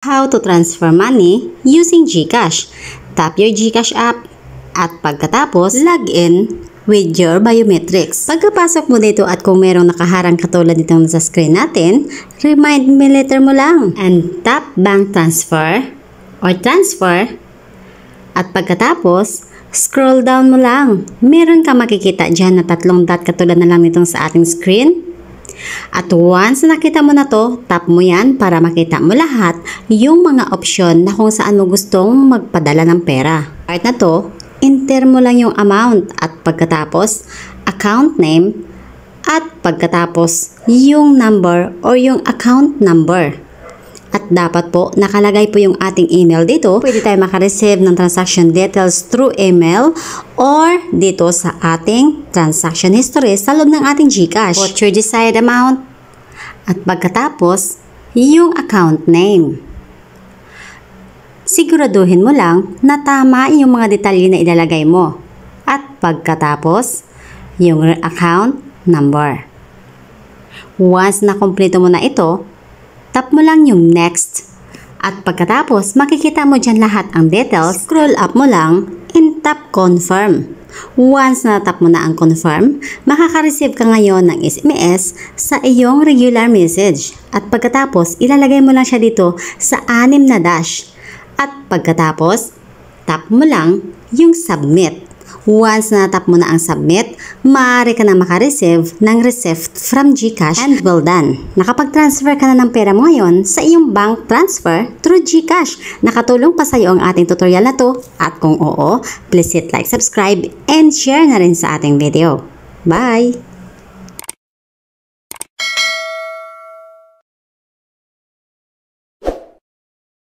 How to transfer money using GCash. Tap your GCash app at pagkatapos log in with your biometrics. Pagkapasok mo dito at kung merong nakaharang katulad nitong sa screen natin, remind me later mo lang and tap bank transfer or transfer at pagkatapos scroll down mo lang. Meron ka makikita dyan na tatlong dot katulad na lang nitong sa ating screen. At once na nakita mo na to, tap mo yan para makita mo lahat yung mga opsyon na kung saan mo gustong magpadala ng pera. Part na to, enter mo lang yung amount at pagkatapos account name at pagkatapos yung number or yung account number. At dapat po nakalagay po yung ating email dito. Pwede tayo makareceive ng transaction details through email or dito sa ating transaction history sa loob ng ating GCash. Put your desired amount at pagkatapos yung account name. Siguraduhin mo lang na tama yung mga detalye na ilalagay mo. At pagkatapos yung account number. Once na kumpleto mo na ito, tap mo lang yung next. At pagkatapos, makikita mo dyan lahat ang details. Scroll up mo lang and tap confirm. Once na tap mo na ang confirm, makaka-receive ka ngayon ng SMS sa iyong regular message. At pagkatapos, ilalagay mo lang siya dito sa 6 na dash. At pagkatapos, tap mo lang yung submit. Once na tap mo na ang submit, maaari ka na makareceive ng receipt from GCash and well done. Nakapag-transfer ka na ng pera mo ngayon sa iyong bank transfer through GCash. Nakatulong pa sa iyo ang ating tutorial na to at kung oo, please hit like, subscribe, and share na rin sa ating video. Bye!